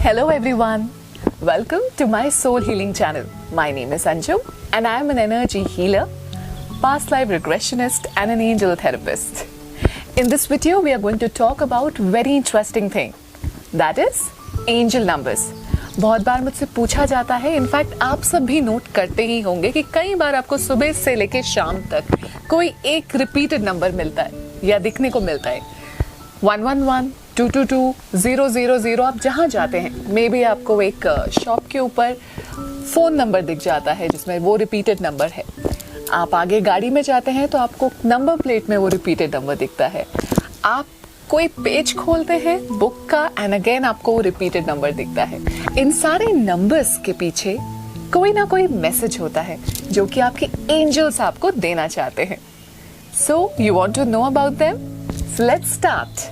Hello everyone. Welcome to my soul healing channel. My name is Anju and I am an energy healer, past life regressionist and an angel therapist. In this video we are going to talk about very interesting thing, that is angel numbers. बहुत बार मुझसे पूछा जाता है, in fact आप सब भी note करते ही होंगे कि कई बार आपको सुबह से लेके शाम तक कोई एक रिपीटेड नंबर मिलता है या दिखने को मिलता है। 111, 222, 000, आप जहाँ जाते हैं मे बी आपको एक शॉप के ऊपर फ़ोन नंबर दिख जाता है जिसमें वो रिपीटेड नंबर है। आप आगे गाड़ी में जाते हैं तो आपको नंबर प्लेट में वो रिपीटेड नंबर दिखता है। आप कोई पेज खोलते हैं बुक का एंड अगेन आपको वो रिपीटेड नंबर दिखता है। इन सारे नंबर्स के पीछे कोई ना कोई मैसेज होता है जो कि आपके एंजल्स आपको देना चाहते हैं। So you want to know about them? So let's start.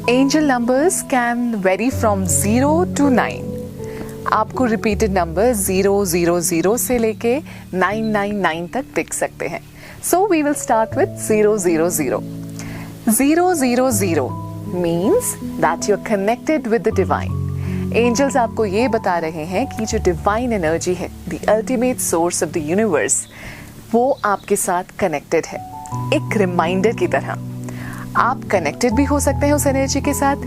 Angel numbers can vary from 0 to 9। आपको रिपीटेड नंबर 000 से लेके 999 तक दिख सकते हैं। So we will start with 000। 000 means that you're connected with the divine. Angels आपको ये बता रहे हैं कि जो divine energy है, the ultimate source of the universe, वो आपके साथ connected है, एक reminder की तरह। आप connected भी हो सकते हैं उस energy के साथ,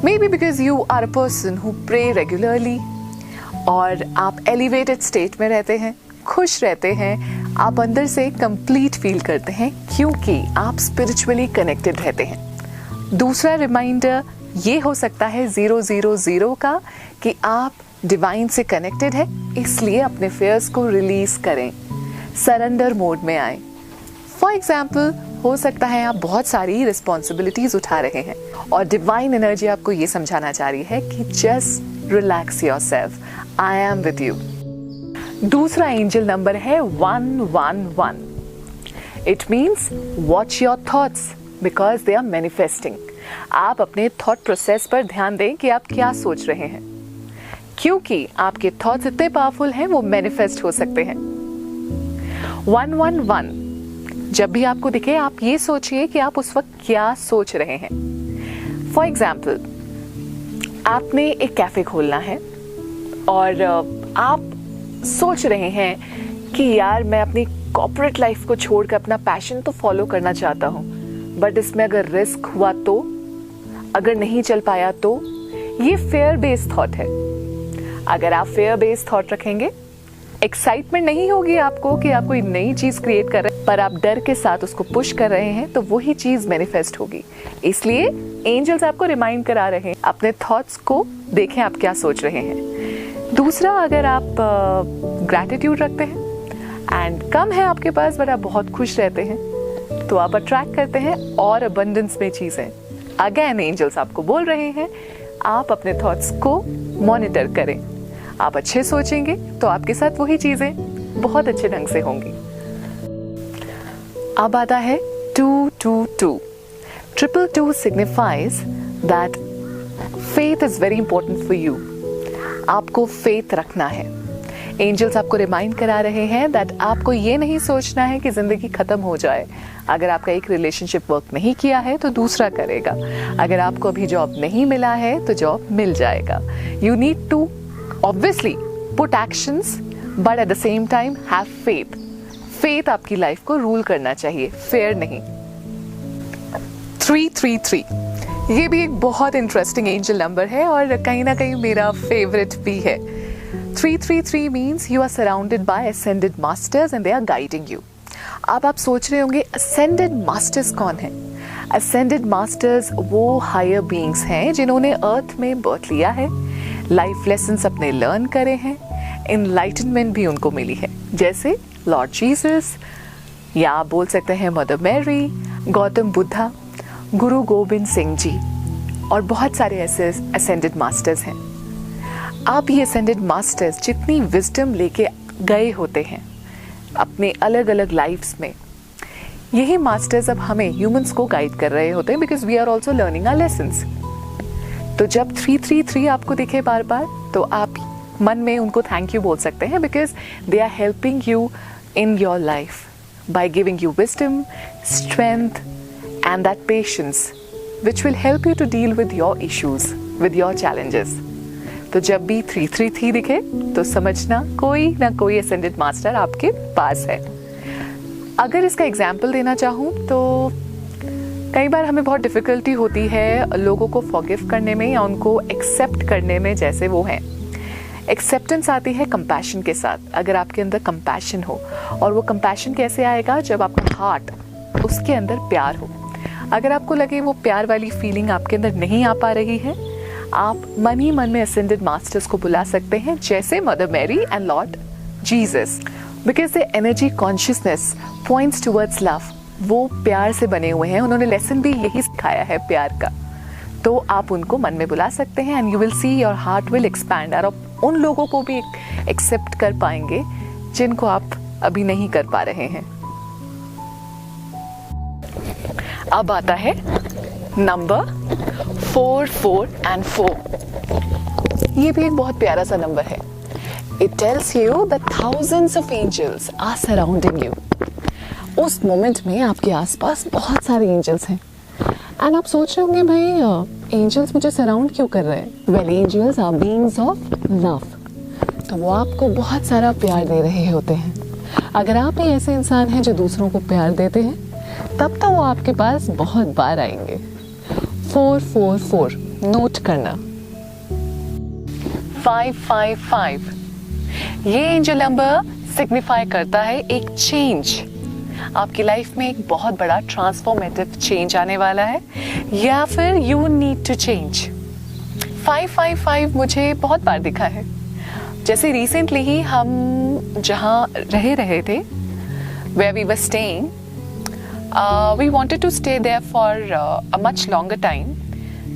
maybe because you are a person who pray regularly, और आप elevated state में रहते हैं, खुश रहते हैं, आप अंदर से कंप्लीट फील करते हैं क्योंकि आप स्पिरिचुअली कनेक्टेड रहते हैं। दूसरा रिमाइंडर ये हो सकता है 000 का कि आप डिवाइन से कनेक्टेड है, इसलिए अपने फेयर्स को रिलीज करें, सरेंडर मोड में आए। फॉर एग्जाम्पल हो सकता है आप बहुत सारी रिस्पॉन्सिबिलिटीज उठा रहे हैं और डिवाइन एनर्जी आपको ये समझाना चाह रही है कि just relax yourself, I am with you. दूसरा एंजल नंबर है 111। It means watch your thoughts because they are manifesting. आप अपने थॉट प्रोसेस पर ध्यान दें कि आप क्या सोच रहे हैं, क्योंकि आपके थॉट्स इतने पावरफुल हैं वो मैनिफेस्ट हो सकते हैं। 111 जब भी आपको दिखे आप ये सोचिए कि आप उस वक्त क्या सोच रहे हैं। फॉर एग्जाम्पल आपने एक कैफे खोलना है और आप सोच रहे हैं कि यार मैं अपनी कॉर्पोरेट लाइफ को छोड़कर अपना पैशन तो फॉलो करना चाहता हूँ, बट इसमें अगर रिस्क हुआ तो, अगर नहीं चल पाया तो। ये फेयर बेस्ड थॉट है। अगर आप फेयर बेस्ड थॉट रखेंगे, एक्साइटमेंट नहीं होगी आपको कि आप कोई नई चीज क्रिएट कर रहे हैं, पर आप डर के साथ उसको पुश कर रहे हैं तो वही चीज मैनिफेस्ट होगी। इसलिए एंजल्स आपको रिमाइंड करा रहे हैं, अपने थॉट्स को देखें आप क्या सोच रहे हैं। दूसरा, अगर आप ग्रैटिट्यूड रखते हैं एंड कम है आपके पास बट आप बहुत खुश रहते हैं तो आप अट्रैक्ट करते हैं और अबंडेंस में चीज़ें। अगेन एंजल्स आपको बोल रहे हैं आप अपने थॉट्स को मॉनिटर करें। आप अच्छे सोचेंगे तो आपके साथ वही चीज़ें बहुत अच्छे ढंग से होंगी। अब आता है 222। 222 signifies that faith is very important for you. आपको फेथ रखना है। एंजल्स आपको रिमाइंड करा रहे हैं दैट आपको ये नहीं सोचना है कि जिंदगी खत्म हो जाए। अगर आपका एक रिलेशनशिप वर्क नहीं किया है तो दूसरा करेगा, अगर आपको अभी जॉब नहीं मिला है तो जॉब मिल जाएगा। You need to obviously put actions but at the same time have faith. Faith आपकी लाइफ को रूल करना चाहिए, फेयर नहीं। 333 ये भी एक बहुत इंटरेस्टिंग एंजल नंबर है और कहीं ना कहीं मेरा फेवरेट भी है। 333 means you are surrounded by ascended masters and they are guiding you. अब आप सोच रहे होंगे असेंडेड मास्टर्स कौन है? असेंडेड मास्टर्स वो हायर बीइंग्स हैं जिन्होंने अर्थ में बर्थ लिया है, लाइफ लेसन्स अपने लर्न करे हैं, एनलाइटनमेंट भी उनको मिली है, जैसे लॉर्ड जीसस, या आप बोल सकते हैं मदर मैरी, गौतम बुद्धा, गुरु गोविंद सिंह जी, और बहुत सारे ऐसे असेंडेड मास्टर्स हैं। अब ये असेंडेड मास्टर्स जितनी विजडम लेके गए होते हैं अपने अलग अलग लाइफ्स में, यही मास्टर्स अब हमें ह्यूमंस को गाइड कर रहे होते हैं because we are also learning our lessons. तो जब 333 आपको दिखे बार बार तो आप मन में उनको थैंक यू बोल सकते हैं because they are helping you in your life by giving you wisdom, strength and that patience which will help you to deal with your issues. with your challenges. तो जब भी 333 दिखे तो समझना कोई ना कोई असेंडेड मास्टर आपके पास है। अगर इसका एग्जाम्पल देना चाहूँ तो कई बार हमें बहुत डिफ़िकल्टी होती है लोगों को फॉरगिव करने में या उनको एक्सेप्ट करने में जैसे वो हैं। एक्सेप्टेंस आती है कंपैशन के साथ। अगर आपके अंदर कंपैशन हो, और वो कंपैशन कैसे आएगा, जब आपका हार्ट उसके अंदर प्यार हो। अगर आपको लगे वो प्यार वाली फीलिंग आपके अंदर नहीं आ पा रही है, आप मन ही मन में असेंडेड मास्टर्स को बुला सकते हैं, जैसे Mother Mary and Lord Jesus, because the energy consciousness points towards love. वो प्यार से बने हुए हैं, उन्होंने लेसन भी यही सिखाया है प्यार का। तो आप उनको मन में बुला सकते हैं and you will see your heart will expand, और आप उन लोगों को भी एक्सेप्ट कर पाएंगे जिनको आप अभी नहीं कर पा रहे हैं। अब आता है नंबर 4, 4 and 4। ये भी एक बहुत प्यारा सा नंबर है। It tells you that thousands of angels are surrounding you। उस मोमेंट में आपके आसपास बहुत सारे एंजल्स हैं। एंड आप सोच रहे होंगे भाई एंजल्स मुझे सराउंड क्यों कर रहे हैं? Well, angels are beings of love. तो वो आपको बहुत सारा प्यार दे रहे होते हैं। अगर आप ही ऐसे इंसान हैं जो दूसरों को प्यार देते हैं, तब तो वो आपके पास बहुत बार आएंगे। 4, 4, 4 नोट करना। 5, 5, 5 ये एंजल नंबर सिग्निफाई करता है एक चेंज। आपकी लाइफ में एक बहुत बड़ा ट्रांसफॉर्मेटिव चेंज आने वाला है, या फिर यू नीड टू चेंज। 5, 5, 5 मुझे बहुत बार दिखा है। जैसे रिसेंटली ही हम जहाँ रहे थे, where we were staying, we wanted to stay there for a much longer time,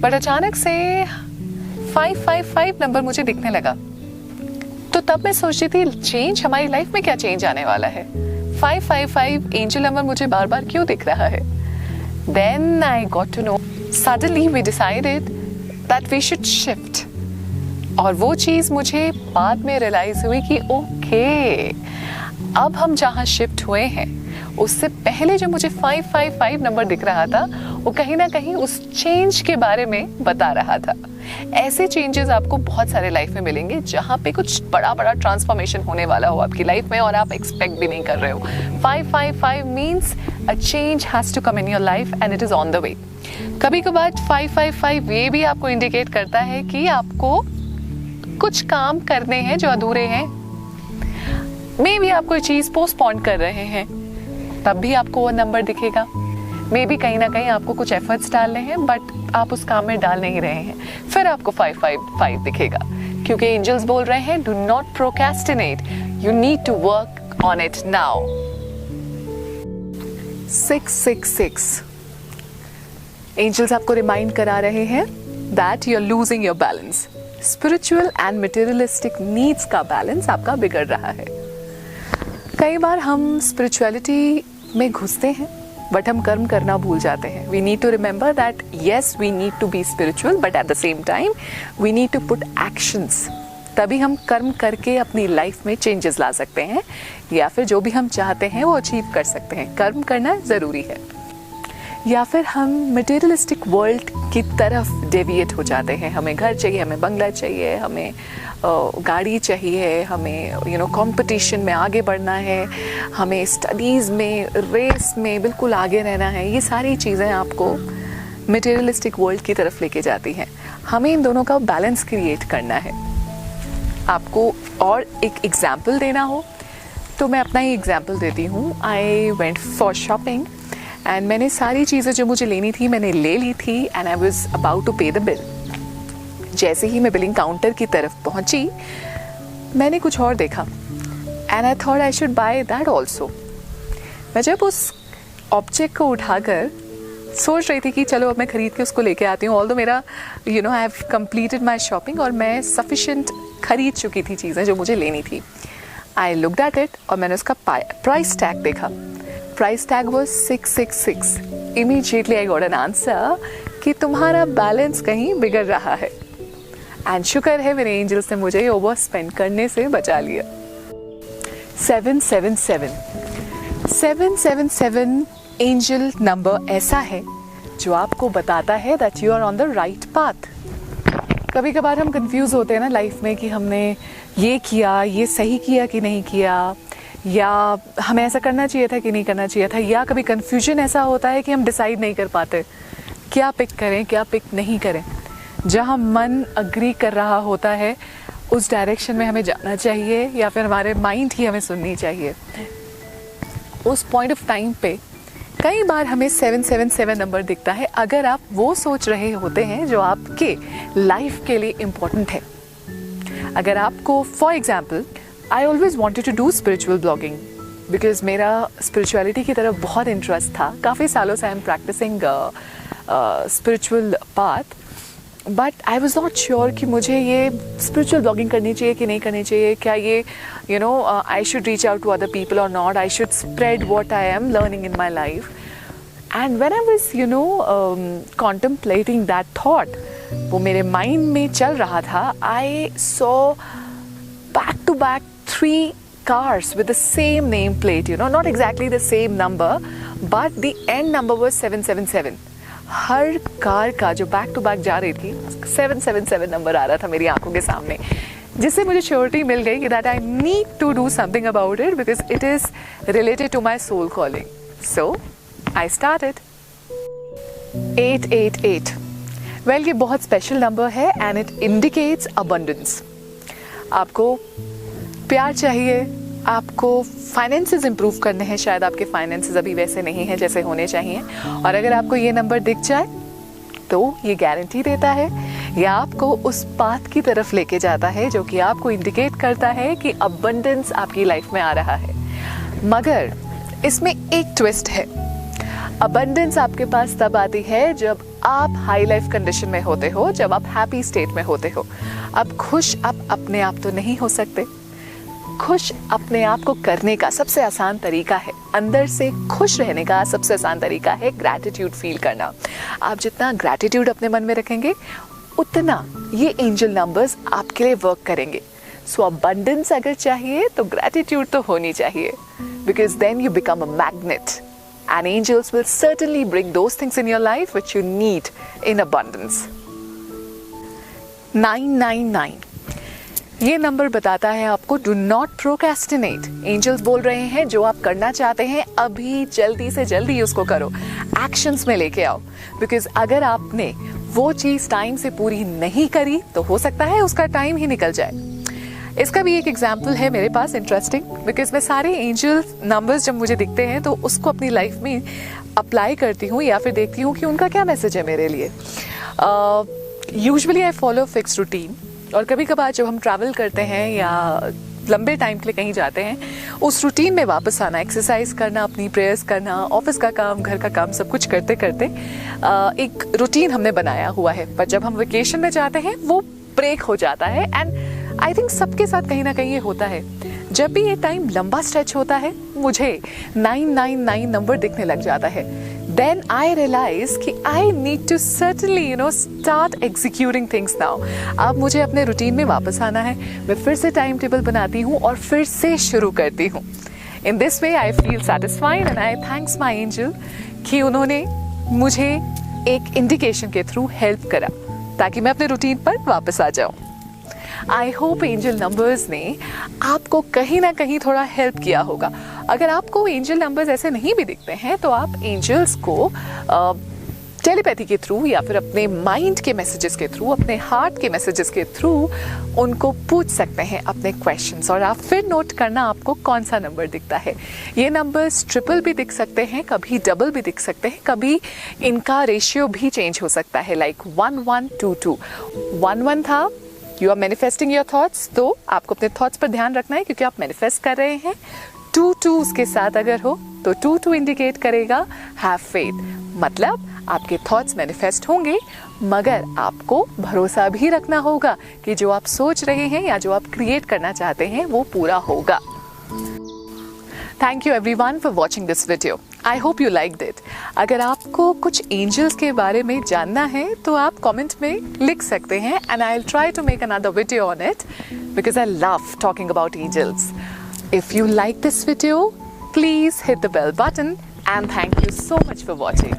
but अचानक से 5, 5, 5 नंबर मुझे दिखने लगा। तो तब मैं सोच रही थी चेंज हमारी लाइफ में क्या चेंज आने वाला है। 5, 5, 5 एंजल नंबर मुझे बार बार क्यों दिख रहा है? Then I got to know, suddenly we decided that we should shift। और वो चीज़ मुझे बाद में रियलाइज हुई कि ओके, अब हम जहाँ शिफ्ट हुए हैं उससे पहले जो मुझे 5, 5, 5 नंबर दिख रहा था, वो कहीं ना कहीं उस चेंज के बारे में बता रहा था। ऐसे चेंजेस आपको बहुत सारे लाइफ में मिलेंगे जहाँ पे कुछ बड़ा बड़ा ट्रांसफॉर्मेशन होने वाला हो आपकी लाइफ में और आप एक्सपेक्ट भी नहीं कर रहे हो। 5, 5, 5 means a change has to come in your life and it is on the way. कभी कभार 5, 5, 5 ये भी आपको इंडिकेट करता है कि आपको कुछ काम करने हैं जो अधूरे हैं। मे भी आप कोई चीज़ पोस्टपोन कर रहे हैं, तब भी आपको वो नंबर दिखेगा। मे भी कहीं ना कहीं आपको कुछ एफर्ट्स डालने हैं, बट आप उस काम में डाल नहीं रहे हैं, फिर आपको 5, 5, 5 दिखेगा। क्योंकि एंजल्स बोल रहे हैं do not procrastinate, you need to work on it now. 6, 6, 6 angels आपको रिमाइंड करा रहे हैं that you are losing your balance. Spiritual and materialistic needs का बैलेंस आपका बिगड़ रहा है। कई बार हम स्पिरिचुअलिटी में घुसते हैं, बट हम कर्म करना भूल जाते हैं। We need to remember that yes we need to be spiritual, but at the same time we need to put actions. तभी हम कर्म करके अपनी लाइफ में चेंजेस ला सकते हैं, या फिर जो भी हम चाहते हैं वो अचीव कर सकते हैं। कर्म करना ज़रूरी है। या फिर हम मटेरियलिस्टिक वर्ल्ड की तरफ डेविएट हो जाते हैं। हमें घर चाहिए, हमें बंगला चाहिए, हमें गाड़ी चाहिए, हमें कंपटीशन में आगे बढ़ना है, हमें स्टडीज़ में, रेस में बिल्कुल आगे रहना है। ये सारी चीज़ें आपको मटेरियलिस्टिक वर्ल्ड की तरफ लेके जाती हैं। हमें इन दोनों का बैलेंस क्रिएट करना है। आपको और एक एग्जाम्पल देना हो तो मैं अपना ही एग्जाम्पल देती हूँ। I went for shopping and मैंने सारी चीज़ें जो मुझे लेनी थी मैंने ले ली थी and I was about to pay the bill. जैसे ही मैं बिलिंग काउंटर की तरफ पहुंची, मैंने कुछ और देखा and I thought I should by that also. मैं जब उस ऑब्जेक्ट को उठाकर सोच रही थी कि चलो अब मैं खरीद के उसको लेके आती हूँ, ऑल्दो मेरा I have completed my shopping और मैं सफिशिएंट खरीद चुकी थी चीज़ें जो मुझे लेनी थी। आई लुक्ड एट इट और मैंने उसका प्राइस टैग देखा। Price tag was 666। Immediately I got an answer कि तुम्हारा बैलेंस कहीं बिगड़ रहा है। एंड शुक्र है मेरे एंजल्स ने मुझे ओवर स्पेंड करने से बचा लिया। 777 777 एंजल नंबर ऐसा है जो आपको बताता है that you are on the right path. कभी कभार हम कंफ्यूज होते हैं ना लाइफ में कि हमने ये किया, ये सही किया कि नहीं किया, या हमें ऐसा करना चाहिए था कि नहीं करना चाहिए था, या कभी कंफ्यूजन ऐसा होता है कि हम डिसाइड नहीं कर पाते क्या पिक करें क्या पिक नहीं करें। जहाँ मन अग्री कर रहा होता है उस डायरेक्शन में हमें जाना चाहिए या फिर हमारे माइंड ही हमें सुननी चाहिए। उस पॉइंट ऑफ टाइम पे कई बार हमें 777 नंबर दिखता है अगर आप वो सोच रहे होते हैं जो आपके लाइफ के लिए इम्पोर्टेंट है। अगर आपको for example I always wanted to do spiritual blogging because मेरा स्पिरिचुअलिटी की तरफ बहुत इंटरेस्ट था। काफ़ी सालों से I am practising spiritual path, but I was not sure कि मुझे ये स्पिरिचुअल ब्लॉगिंग करनी चाहिए कि नहीं करनी चाहिए, क्या ये I should reach out to other people और not, I should spread what I am learning in my life. And when I was contemplating that thought, वो मेरे माइंड में चल रहा था, I saw back to back 3 cars with the same name plate, not exactly the same number, but the end number was 777. Her car का जो back to back जा रही थी 777 नंबर आ रहा था मेरी आंखों के सामने, जिससे मुझे श्योरिटी मिल गई कि that I need to do something about it because it is related to my soul calling. So I started 888। वेल, ये बहुत स्पेशल नंबर है एंड इट इंडिकेट्स अबंडेंस। आपको प्यार चाहिए, आपको फाइनेंसेस इंप्रूव करने हैं, शायद आपके फाइनेंसेस अभी वैसे नहीं हैं जैसे होने चाहिए, और अगर आपको ये नंबर दिख जाए तो ये गारंटी देता है या आपको उस पाथ की तरफ लेके जाता है जो कि आपको इंडिकेट करता है कि अबंडेंस आपकी लाइफ में आ रहा है। मगर इसमें एक ट्विस्ट है। अबंडेंस आपके पास तब आती है जब आप हाई लाइफ कंडीशन में होते हो, जब आप हैप्पी स्टेट में होते हो। अब खुश आप अपने आप तो नहीं हो सकते। खुश अपने आप को करने का सबसे आसान तरीका है, अंदर से खुश रहने का सबसे आसान तरीका है ग्रैटिट्यूड फील करना। आप जितना ग्रैटिट्यूड अपने मन में रखेंगे उतना ये एंजल नंबर्स आपके लिए वर्क करेंगे। सो अबंडेंस अगर चाहिए तो ग्रैटिट्यूड तो होनी चाहिए, because then you become a magnet and angels will certainly bring those things in your life which you need in abundance. 999 ये नंबर बताता है आपको डू नॉट प्रोक्रेस्टिनेट। एंजल्स बोल रहे हैं जो आप करना चाहते हैं अभी जल्दी से जल्दी उसको करो, एक्शंस में लेके आओ, बिकॉज अगर आपने वो चीज टाइम से पूरी नहीं करी तो हो सकता है उसका टाइम ही निकल जाए। इसका भी एक एग्जाम्पल है मेरे पास इंटरेस्टिंग, बिकॉज मैं सारे एंजल नंबर्स जब मुझे दिखते हैं तो उसको अपनी लाइफ में अप्लाई करती हूँ या फिर देखती हूँ कि उनका क्या मैसेज है मेरे लिए। Usually I follow fix routine, और कभी कभार जब हम ट्रैवल करते हैं या लंबे टाइम के लिए कहीं जाते हैं, उस रूटीन में वापस आना, एक्सरसाइज करना, अपनी प्रेयर्स करना, ऑफिस का काम, घर का काम, सब कुछ करते करते एक रूटीन हमने बनाया हुआ है। पर जब हम वेकेशन में जाते हैं वो ब्रेक हो जाता है। एंड आई थिंक सबके साथ कहीं ना कहीं ये होता है। जब भी ये टाइम लंबा स्ट्रेच होता है मुझे 999 नंबर दिखने लग जाता है। देन आई रियलाइज कि I need to certainly start executing things now. अब मुझे अपने रूटीन में वापस आना है। मैं फिर से टाइम टेबल बनाती हूँ और फिर से शुरू करती हूँ। In this way I feel satisfied and I thanks my angel कि उन्होंने मुझे एक इंडिकेशन के थ्रू हेल्प करा ताकि मैं अपने रूटीन पर वापस आ जाऊँ। आई होप एंजल नंबर्स ने आपको कहीं ना कहीं थोड़ा हेल्प किया होगा। अगर आपको एंजल नंबर्स ऐसे नहीं भी दिखते हैं तो आप एंजल्स को टेलीपैथी के थ्रू या फिर अपने माइंड के मैसेजेस के थ्रू, अपने हार्ट के मैसेजेस के थ्रू उनको पूछ सकते हैं अपने क्वेश्चंस, और आप फिर नोट करना आपको कौन सा नंबर दिखता है। ये नंबर्स ट्रिपल भी दिख सकते हैं, कभी डबल भी दिख सकते हैं, कभी इनका रेशियो भी चेंज हो सकता है, लाइक 1122। 11 था, you are manifesting your thoughts, तो आपको अपने थॉट्स पर ध्यान रखना है क्योंकि आप मैनिफेस्ट कर रहे हैं। 22 उसके साथ अगर हो तो 22 इंडिकेट करेगा हैव फेथ, मतलब आपके थॉट्स मैनिफेस्ट होंगे, मगर आपको भरोसा भी रखना होगा कि जो आप सोच रहे हैं या जो आप क्रिएट करना चाहते हैं वो पूरा होगा। Thank you everyone for watching this video. I hope you liked it. अगर आपको कुछ एंजल्स के बारे में जानना है तो आप कमेंट में लिख सकते हैं and I will try to make another video on it because I love talking about angels. If you like this video, please hit the bell button and thank you so much for watching.